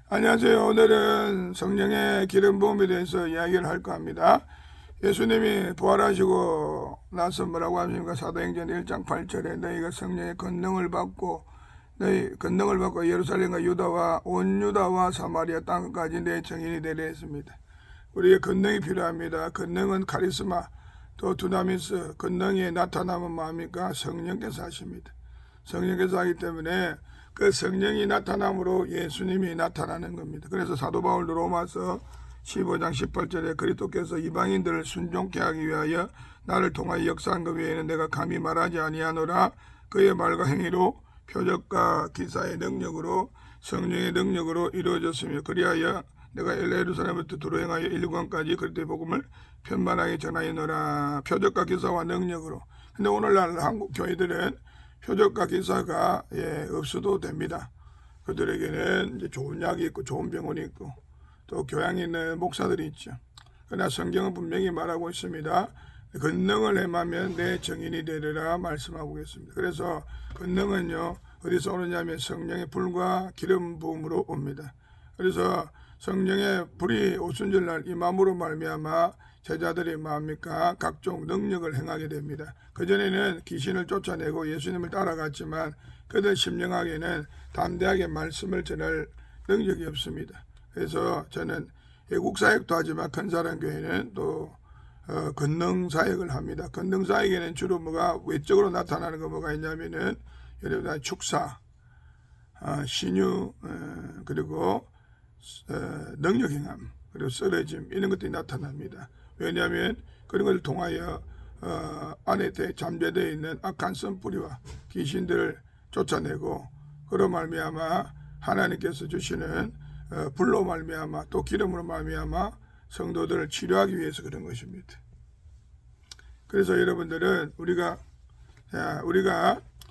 안녕하세요. 오늘은 성령의 기름 부음에 대해서 이야기를 할까 합니다. 예수님이 부활하시고 나서 뭐라고 하십니까? 사도행전 1장 8절에 너희가 성령의 권능을 받고 예루살렘과 유다와 온 유다와 사마리아 땅까지 내 증인이 되려 했습니다. 우리의 권능이 필요합니다. 권능은 카리스마, 또 두나미스, 권능이 나타나면 뭐합니까? 성령께서 하십니다. 성령께서 하기 때문에 그 성령이 나타남으로 예수님이 나타나는 겁니다. 그래서 사도 바울도 로마서 15장 18절에 그리스도께서 이방인들을 순종케 하기 위하여 나를 통하여 역사한 것 외에는 내가 감히 말하지 아니하노라. 그의 말과 행위로 표적과 기사의 능력으로 성령의 능력으로 이루어졌으며 그리하여 내가 예루살렘부터 두루 행하여 일관까지 그리스도의 복음을 편만하게 전하였노라. 표적과 기사와 능력으로. 근데 오늘날 한국 교회들은 표적과 기사가 없어도 됩니다. 그들에게는 이제 좋은 약이 있고 좋은 병원이 있고 또 교양이 있는 목사들이 있죠. 그러나 성경은 분명히 말하고 있습니다. 권능을 행하면 내 증인이 되리라 말씀하고 있습니다. 그래서 권능은요 어디서 오느냐면 성령의 불과 기름 부음으로 옵니다. 그래서 성령의 불이 오순절날 임함으로 말미암아 제자들이 뭐합니까? 각종 능력을 행하게 됩니다. 그전에는 귀신을 쫓아내고 예수님을 따라갔지만 그들 심령하게는 담대하게 말씀을 전할 능력이 없습니다. 그래서 저는 애국사역도 하지만 큰사랑교회는 또 권능사역을 합니다. 권능사역에는 주로 뭐가 외적으로 나타나는 거 뭐가 있냐면은 예를 들어 축사, 신유, 그리고 능력행함, 그리고 쓰러짐 이런 것들이 나타납니다. 왜냐하면 그런 것을 통하여 안에 잠재되어 있는 악한 선뿌리와 귀신들을 쫓아내고 그로 말미암아 하나님께서 주시는 불로 말미암아 또 기름으로 말미암아 성도들을 치료하기 위해서 그런 것입니다. 그래서 여러분들은 우리가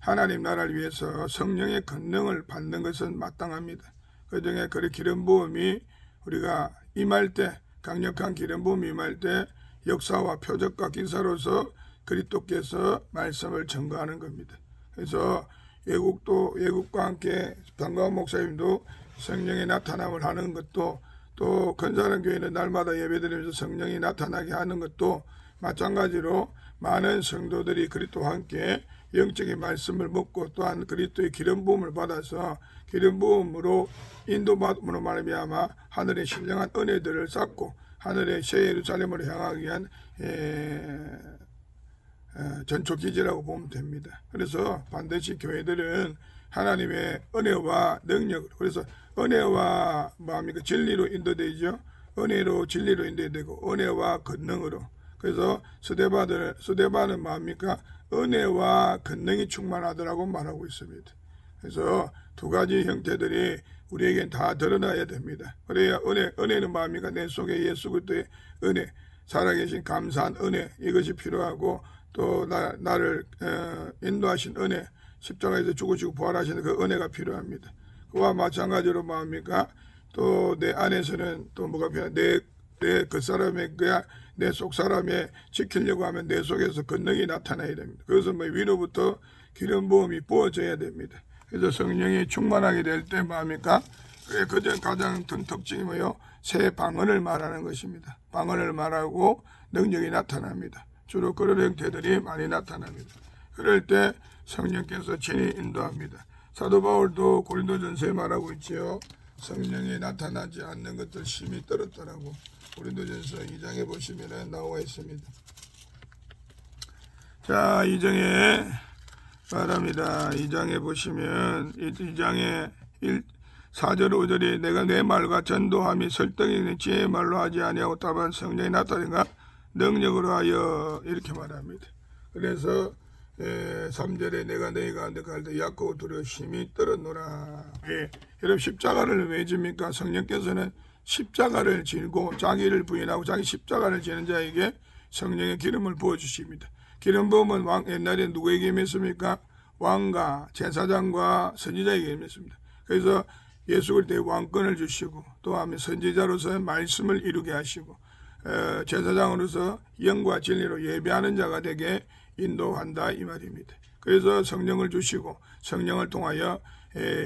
하나님 나라를 위해서 성령의 권능을 받는 것은 마땅합니다. 그중에 그 기름 부음이 우리가 임할 때 강력한 기름 부음이 임할 때 역사와 표적과 기사로서 그리스도께서 말씀을 전가하는 겁니다. 그래서 외국과 함께 반가운 목사님도 성령의 나타남을 하는 것도 또 근사한 교회는 날마다 예배드리면서 성령이 나타나게 하는 것도 마찬가지로 많은 성도들이 그리스도와 함께 영적인 말씀을 먹고 또한 그리스도의 기름 부음을 받아서 기름 부음으로 인도받음으로 말미암아 하늘의 신령한 은혜들을 쌓고 하늘의 새 예루살렘을 향하기 위한 전초기지라고 보면 됩니다. 그래서 반드시 교회들은 하나님의 은혜와 능력으로 그래서 은혜와 뭐합니까 진리로 인도되죠. 은혜로 진리로 인도되고 은혜와 권능으로 그래서 스데반은 뭐합니까 은혜와 권능이 충만하더라고 말하고 있습니다. 그래서 두 가지 형태들이 우리에겐 다 드러나야 됩니다. 그래야 은혜는 뭐합니까 내 속에 예수 그리스도의 은혜 살아계신 감사한 은혜 이것이 필요하고 또 나를 인도하신 은혜 십자가에서 죽으시고 부활하시는 그 은혜가 필요합니다. 그와 마찬가지로 뭐합니까 또 내 안에서는 또 뭐가 필요해 내 겉사람의 그야 내 속사람에 지키려고 하면 내 속에서 권능이 나타나야 됩니다. 그래서 뭐 위로부터 기름 부음이 부어져야 됩니다. 그래서 성령이 충만하게 될 때 뭐합니까 그저 가장 큰 특징이 뭐요 새 방언을 말하는 것입니다. 방언을 말하고 능력이 나타납니다. 주로 그런 형태들이 많이 나타납니다. 그럴 때 성령께서 친히 인도합니다. 사도 바울도 고린도전서에 말하고 있지요. 성령이 나타나지 않는 것들 심히 떨었더라고. 고린도전서 2장에 보시면 나와 있습니다. 자, 2장에 말합니다. 2장에 보시면 2장에 4절 5절에 내가 내 말과 전도함이 설득이 지혜의 말로 하지 아니하고 다만 성령이 나타낸가 능력으로 하여 이렇게 말합니다. 그래서 3절에 내가 너희 가운데 갈 때 약고 두려워 심히 떨었노라. 여러분 십자가를 왜 집니까? 성령께서는 십자가를 지고 자기를 부인하고 자기 십자가를 지는 자에게 성령의 기름을 부어주십니다. 기름 부음은 옛날에 누구에게 임했습니까? 왕과 제사장과 선지자에게 임했습니다. 그래서 예수 그리스도의 왕권을 주시고 또한 선지자로서 말씀을 이루게 하시고 제사장으로서 영과 진리로 예배하는 자가 되게 인도한다 이 말입니다. 그래서 성령을 주시고 성령을 통하여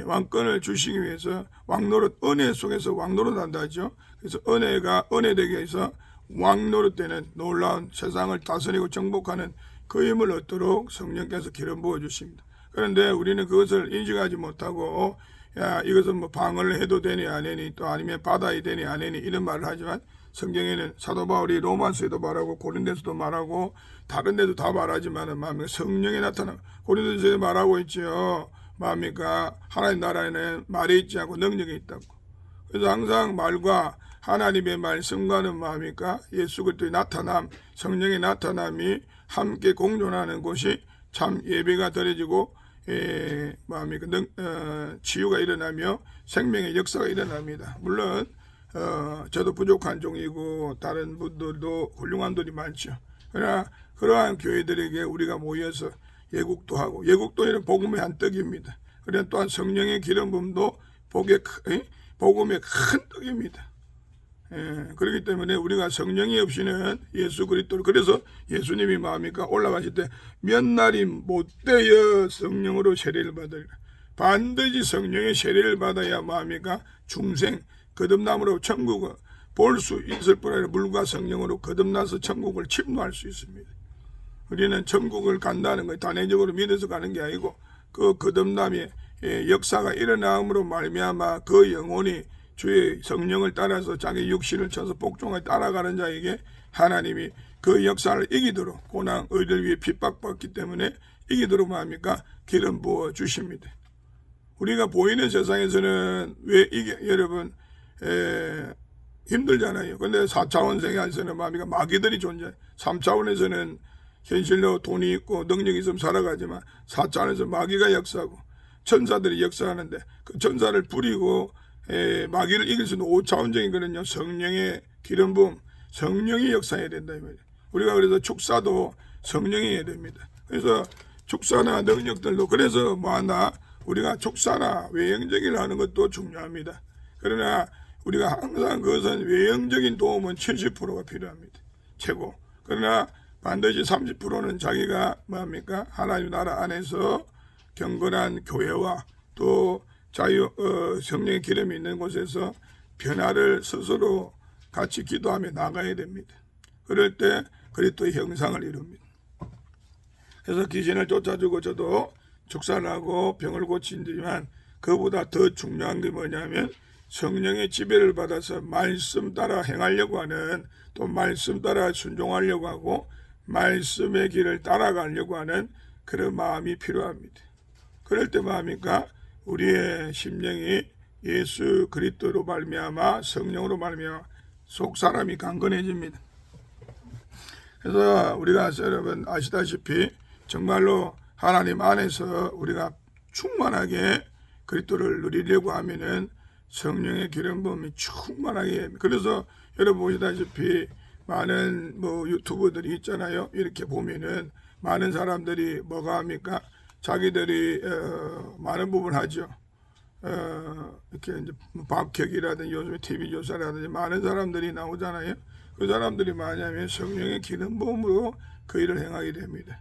왕권을 주시기 위해서 왕노릇, 은혜 속에서 왕노릇 한다 하죠. 그래서 은혜가 은혜되게 해서 왕노릇 되는 놀라운 세상을 다스리고 정복하는 그 힘을 얻도록 성령께서 기름 부어 주십니다. 그런데 우리는 그것을 인식하지 못하고 야 이것은 뭐 방언을 해도 되니 안 되니 또 아니면 받아야 되니 안 되니 이런 말을 하지만 성경에는 사도 바울이 로마서에도 말하고 고린도서도 말하고 다른 데도 다 말하지만은 마음에 성령이 나타나 고린도서에 말하고 있죠. 마음이니까 하나님 나라에는 말이 있지 않고 능력이 있다고. 그래서 항상 말과 하나님의 말씀과는 마음이니까 예수 그리스도의 나타남, 성령의 나타남이 함께 공존하는 곳이 참 예배가 드려지고 마음이니까 치유가 일어나며 생명의 역사가 일어납니다. 물론 저도 부족한 종이고 다른 분들도 훌륭한 분들이 많죠. 그러나 그러한 교회들에게 우리가 모여서 예국도 하고 예국도 이런 복음의 한 떡입니다. 그러나 또한 성령의 기름 부음도 복음의 큰 떡입니다. 그렇기 때문에 우리가 성령이 없이는 예수 그리스도를 그래서 예수님이 마음이니까 올라가실 때 몇 날이 못되어 성령으로 세례를 받으리라. 반드시 성령의 세례를 받아야 마음이니까 중생 거듭남으로 천국을 볼 수 있을 뿐 아니라 물과 성령으로 거듭나서 천국을 침노할 수 있습니다. 우리는 천국을 간다는 걸 단회적으로 믿어서 가는 게 아니고 그 거듭남의 역사가 일어남으로 말미암아 그 영혼이 주의 성령을 따라서 자기 육신을 쳐서 복종에 따라가는 자에게 하나님이 그 역사를 이기도록 고난 의를 위해 핍박받기 때문에 이기도록 합니까? 기름 부어 주십니다. 우리가 보이는 세상에서는 왜 이게 여러분 힘들잖아요. 근데 4차원 세계에서는 마음이가 마귀들이 존재해요. 3차원에서는 현실로 돈이 있고 능력이 있으면 살아가지만 4차원에서 마귀가 역사하고 천사들이 역사하는데 그 천사를 부리고 마귀를 이길 수 있는 5차원적인 거는요. 성령의 기름 부음, 성령이 역사해야 된다 이 말이에요. 우리가 그래서 축사도 성령이 해야 됩니다. 그래서 축사나 능력들도 그래서 뭐하나 우리가 축사나 외형적인 하는 것도 중요합니다. 그러나 우리가 항상 그것은 외형적인 도움은 70%가 필요합니다. 최고. 그러나 반드시 30%는 자기가 뭐합니까? 하나님 나라 안에서 경건한 교회와 또 성령의 기름이 있는 곳에서 변화를 스스로 같이 기도하며 나가야 됩니다. 그럴 때 그리스도의 형상을 이룹니다. 그래서 귀신을 쫓아주고 저도 축사를 하고 병을 고치지만 그보다 더 중요한 게 뭐냐면 성령의 지배를 받아서 말씀 따라 행하려고 하는 또 말씀 따라 순종하려고 하고 말씀의 길을 따라가려고 하는 그런 마음이 필요합니다. 그럴 때 마음이니까 우리의 심령이 예수 그리스도로 말미암아 성령으로 말미암아 속 사람이 강건해집니다. 그래서 우리가 여러분 아시다시피 정말로 하나님 안에서 우리가 충만하게 그리스도를 누리려고 하면은 성령의 기름 부음이 충만하게 그래서 여러분 보시다시피 많은 유튜버들이 있잖아요. 이렇게 보면은 많은 사람들이 뭐가 합니까? 자기들이 많은 부분 하죠. 이렇게 이제 박혁이라든지 요즘에 TV 조사라든지 많은 사람들이 나오잖아요. 그 사람들이 뭐냐면 성령의 기름 부음으로 그 일을 행하게 됩니다.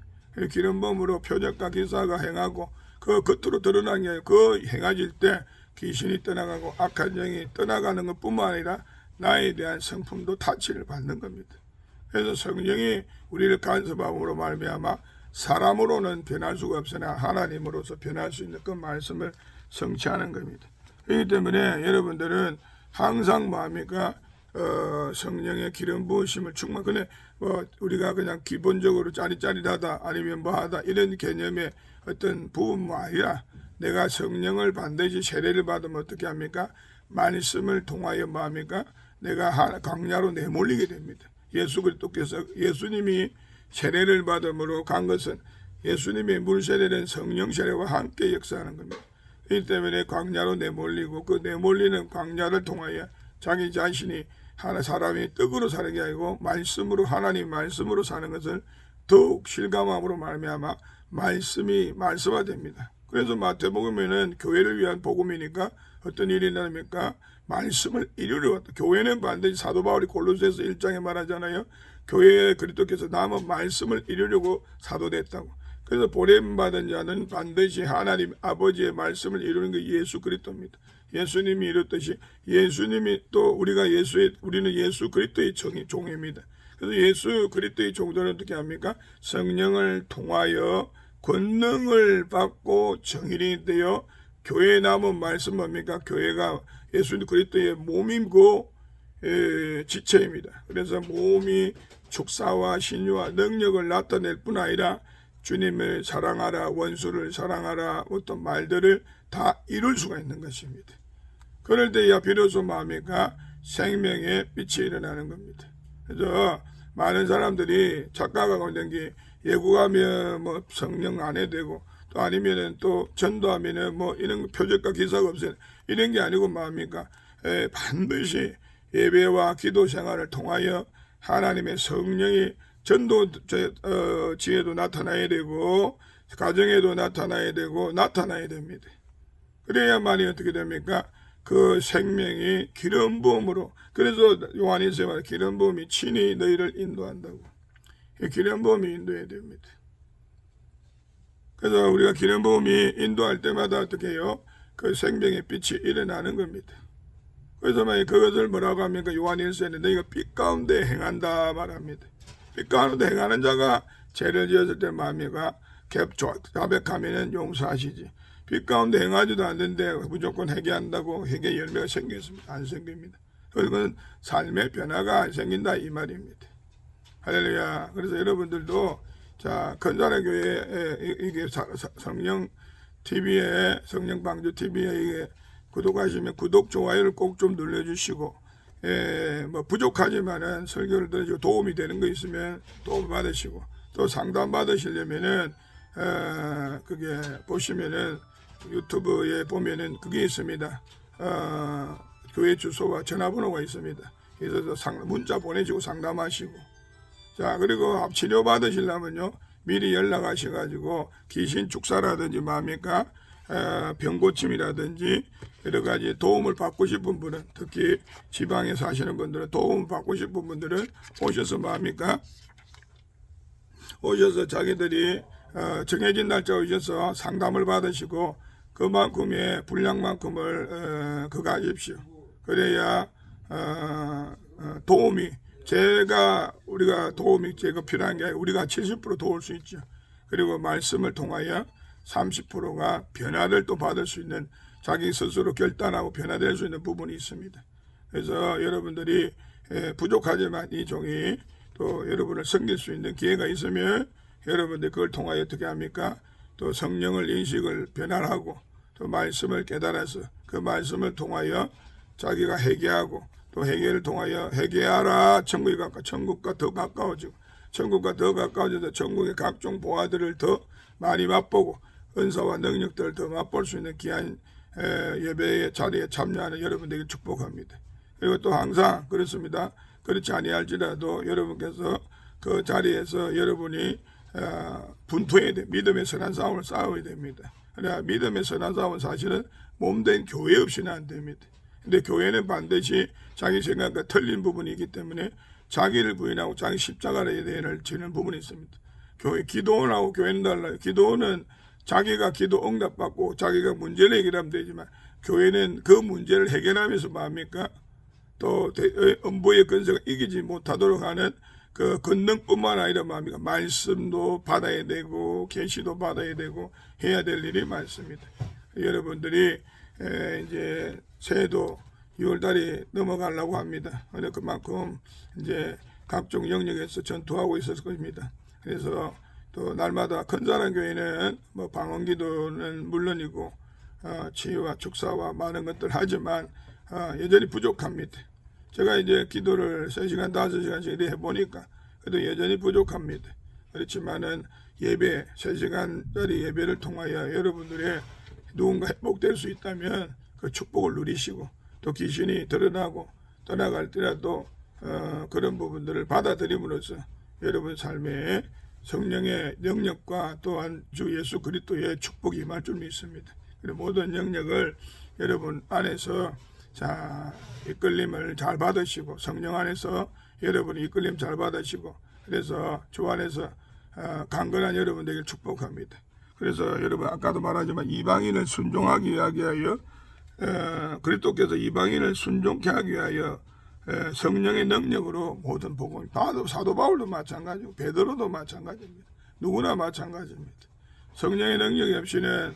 기름 부음으로 표적과 기사가 행하고 그 겉으로 드러난 게 아니라 그 행해질 때 귀신이 떠나가고 악한 영이 떠나가는 것뿐만 아니라 나에 대한 성품도 타치를 받는 겁니다. 그래서 성령이 우리를 간섭함으로 말미암아 사람으로는 변할 수가 없으나 하나님으로서 변할 수 있는 그 말씀을 성취하는 겁니다. 그렇기 때문에 여러분들은 항상 마음이가 성령의 기름 부으심을 충만. 근데 우리가 그냥 기본적으로 짜릿짜릿하다 아니면 뭐하다 이런 개념의 어떤 부분이 아니라 내가 성령을 반드시 세례를 받으면 어떻게 합니까? 말씀을 통하여 마음이가 내가 광야로 내몰리게 됩니다. 예수 그리스도께서 예수님이 세례를 받음으로 간 것은 예수님의 물세례는 성령 세례와 함께 역사하는 겁니다. 그렇기 때문에 광야로 내몰리고 그 내몰리는 광야를 통하여 자기 자신이 사람이 떡으로 사는 게 아니고 말씀으로 하나님 말씀으로 사는 것을 더욱 실감함으로 말미암아 말씀이 말씀화됩니다. 그래서 마태복음에는 교회를 위한 복음이니까 어떤 일이 일어납니까? 말씀을 이루려 왔다. 교회는 반드시 사도 바울이 골로새서 1장에 말하잖아요. 교회에 그리스도께서 남은 말씀을 이루려고 사도됐다고. 그래서 보냄받은 자는 반드시 하나님 아버지의 말씀을 이루는 게 예수 그리스도입니다. 예수님이 이뤘듯이 예수님이 또 우리는 예수 그리스도의 종입니다. 그래서 예수 그리스도의 종들은 어떻게 합니까? 성령을 통하여 권능을 받고 정인이 되어 교회에 남은 말씀 뭡니까? 교회가 예수 그리스도의 몸이고 지체입니다. 그래서 몸이 축사와 신유와 능력을 나타낼 뿐 아니라 주님을 사랑하라, 원수를 사랑하라, 어떤 말들을 다 이룰 수가 있는 것입니다. 그럴 때야 비로소 뭡니까? 생명의 빛이 일어나는 겁니다. 그래서 많은 사람들이 착각하고 있는 게 예고하면 뭐 성령 안 해도 되고 또 아니면은 또 전도하면은 뭐 이런 표적과 기사가 없어요. 이런 게 아니고 뭡니까? 반드시 예배와 기도 생활을 통하여 하나님의 성령이 전도 지혜도 나타나야 되고 가정에도 나타나야 되고 나타나야 됩니다. 그래야만이 어떻게 됩니까? 그 생명이 기름 부음으로, 그래서 요한일서에 말해 기름 부음이 친히 너희를 인도한다고. 기름 부음이 인도해야 됩니다. 그래서 우리가 기름 부음이 인도할 때마다 어떻게 해요? 그 생명의 빛이 일어나는 겁니다. 그래서 만약 그것을 뭐라고 합니까? 요한일서에는 너희가 빛 가운데 행한다 말합니다. 빛 가운데 행하는 자가 죄를 지었을 때 마음이가 자백하면 용서하시지. 빛 가운데 행하지도 않는데 무조건 회개한다고 회개 열매가 생겼습니다. 안 생깁니다. 그건 삶의 변화가 안 생긴다 이 말입니다. 할렐루야. 그래서 여러분들도 자 건설의 교회 이게 성령 TV에 성령 방주 TV에 이게 구독하시면 구독 좋아요를 꼭 좀 눌러주시고 뭐 부족하지만은 설교를 들으시고 도움이 되는 거 있으면 도움 받으시고 또 상담 받으시려면은 그게 보시면은 유튜브에 보면은 그게 있습니다. 교회 주소와 전화번호가 있습니다. 그래서 문자 보내시고 상담하시고 자 그리고 치료 받으시려면요 미리 연락하셔가지고 귀신 축사라든지 뭡니까 병 고침이라든지 여러 가지 도움을 받고 싶은 분은 특히 지방에 사시는 분들은 도움을 받고 싶은 분들은 오셔서 뭡니까 오셔서 자기들이 정해진 날짜 오셔서 상담을 받으시고 그만큼의 분량만큼을 그거 하십시오. 그래야 도움이 우리가 도움이 제가 필요한 게 우리가 70% 도울 수 있죠. 그리고 말씀을 통하여 30%가 변화를 또 받을 수 있는 자기 스스로 결단하고 변화될 수 있는 부분이 있습니다. 그래서 여러분들이 부족하지만 이 종이 또 여러분을 섬길 수 있는 기회가 있으면 여러분들 그걸 통하여 어떻게 합니까? 또 성령을 인식을 변화하고 또 말씀을 깨달아서 그 말씀을 통하여 자기가 회개하고 또 회개를 통하여 회개하라 천국과 더 가까워지고 천국과 더 가까워져서 천국의 각종 보화들을 더 많이 맛보고 은사와 능력들을 더 맛볼 수 있는 귀한 예배의 자리에 참여하는 여러분들에게 축복합니다. 그리고 또 항상 그렇습니다. 그렇지 아니할지라도 여러분께서 그 자리에서 여러분이 분투해야 돼. 믿음의 선한 싸움을 싸워야 됩니다. 그래야 믿음의 선한 싸움은 사실은 몸된 교회 없이는 안 됩니다. 근데 교회는 반드시 자기 생각과 틀린 부분이 있기 때문에 자기를 부인하고 자기 십자가의 대를 지는 부분이 있습니다. 기도원하고 교회는 달라요. 기도원은 자기가 기도 응답받고 자기가 문제를 해결하면 되지만 교회는 그 문제를 해결하면서 뭡니까? 또 음부의 근세가 이기지 못하도록 하는 그 권능뿐만 아니라 뭡니까? 말씀도 받아야 되고 계시도 받아야 되고 해야 될 일이 많습니다. 여러분들이 이제 새해도 6월달이 넘어가려고 합니다. 그만큼 이제 각종 영역에서 전투하고 있을 것입니다. 그래서 또 날마다 건사랑 교회는 뭐 방언기도는 물론이고 치유와 축사와 많은 것들 하지만 여전히 부족합니다. 제가 이제 기도를 3시간 5시간씩 이렇게 해보니까 그래도 여전히 부족합니다. 그렇지만은 예배 3시간짜리 예배를 통하여 여러분들의 누군가 회복될 수 있다면 그 축복을 누리시고 또 귀신이 드러나고 떠나갈 때라도 그런 부분들을 받아들임으로써 여러분 삶에 성령의 영역과 또한 주 예수 그리스도의 축복이 임할 줄 믿습니다. 그리고 모든 영역을 여러분 안에서 자 이끌림을 잘 받으시고 성령 안에서 여러분이 이끌림 잘 받으시고 그래서 주 안에서 강건한 여러분 되길 축복합니다. 그래서 여러분 아까도 말하지만 이방인을 순종하기 위하여 그리스도께서 이방인을 순종케 하기 위하여 성령의 능력으로 모든 복음, 사도 바울도 마찬가지고 베드로도 마찬가지입니다. 누구나 마찬가지입니다. 성령의 능력이 없이는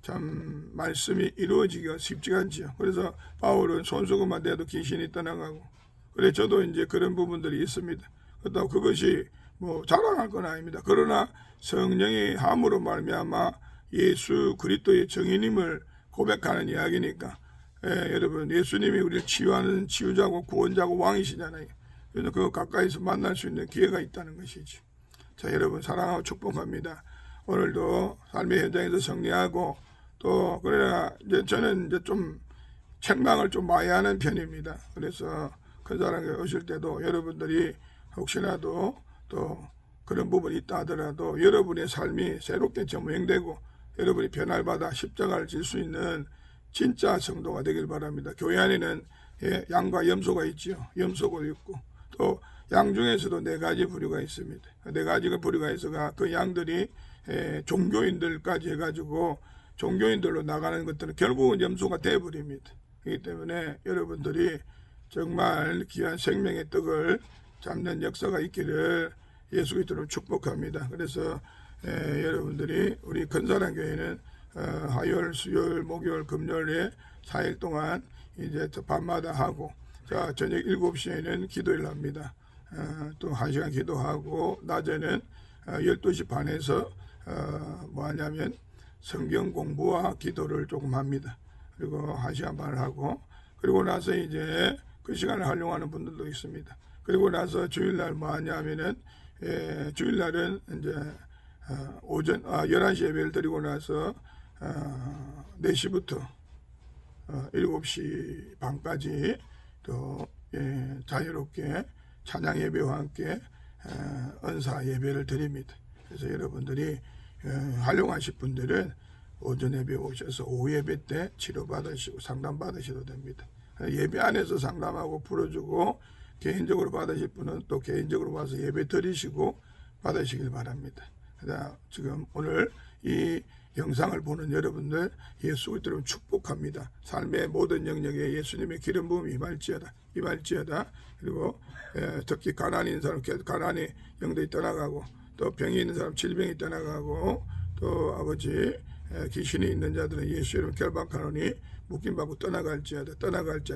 참 말씀이 이루어지기가 쉽지 않지요. 그래서 바울은 손수건만 대도 귀신이 떠나가고, 그래 저도 이제 그런 부분들이 있습니다. 그렇다고 그것이 뭐 자랑할 건 아닙니다. 그러나 성령의 함으로 말미암아 예수 그리스도의 정인임을 고백하는 이야기니까 여러분 예수님이 우리를 치유하는 치유자고 구원자고 왕이시잖아요. 그래서 그거 가까이서 만날 수 있는 기회가 있다는 것이죠. 자, 여러분 사랑하고 축복합니다. 오늘도 삶의 현장에서 승리하고, 또 그래야 이제 저는 이제 좀 책망을 좀 많이 하는 편입니다. 그래서 큰 사람에 오실 때도 여러분들이 혹시라도 또 그런 부분이 있다 하더라도 여러분의 삶이 새롭게 점행되고 여러분이 변화를 받아 십자가를 질 수 있는 진짜 성도가 되길 바랍니다. 교회 안에는 양과 염소가 있지요. 염소가 있고, 또 양 중에서도 4가지 부류가 있습니다. 4가지가 부류가 있어가 그 양들이 종교인들까지 해가지고 종교인들로 나가는 것들은 결국은 염소가 되어버립니다. 그렇기 때문에 여러분들이 정말 귀한 생명의 떡을 잡는 역사가 있기를 예수 그리스도로 축복합니다. 그래서 여러분들이 우리 근사랑교회는 화요일, 수요일, 목요일, 금요일에 4일 동안 이제 밤마다 하고, 자 저녁 7시에는 기도를 합니다. 또 1시간 기도하고, 낮에는 12시 반에서 뭐 하냐면 성경 공부와 기도를 조금 합니다. 그리고 1시간 반을 하고, 그리고 나서 이제 그 시간을 활용하는 분들도 있습니다. 그리고 나서 주일날 뭐 하냐면은 주일날은 이제 오전 11시 예배를 드리고 나서 4시부터 7시 반까지 또 자유롭게 찬양 예배와 함께 은사 예배를 드립니다. 그래서 여러분들이 활용하실 분들은 오전 예배 오셔서 오후 예배 때 치료받으시고 상담받으셔도 됩니다. 예배 안에서 상담하고 풀어주고, 개인적으로 받으실 분은 또 개인적으로 와서 예배 드리시고 받으시길 바랍니다. 지금 오늘 이 영상을 보는 여러분들 예수 그리스도로 축복합니다. 삶의 모든 영역에 예수님의 기름 부음이 임할지어다. 그리고 특히 가난인 사람 가난이 영들이 떠나가고, 또 병이 있는 사람 질병이 떠나가고, 또 아버지 귀신이 있는 자들은 예수 이름 결박하노니 묶임받고 떠나갈지어다.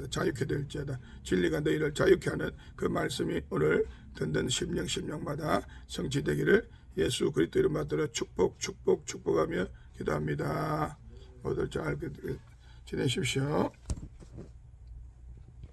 자유케 될지어다. 진리가 너희를 자유케 하는 그 말씀이 오늘 든든 심령마다 성취되기를 예수 그리스도 이름 받들어 축복하며 기도합니다. 모두 잘 지내십시오.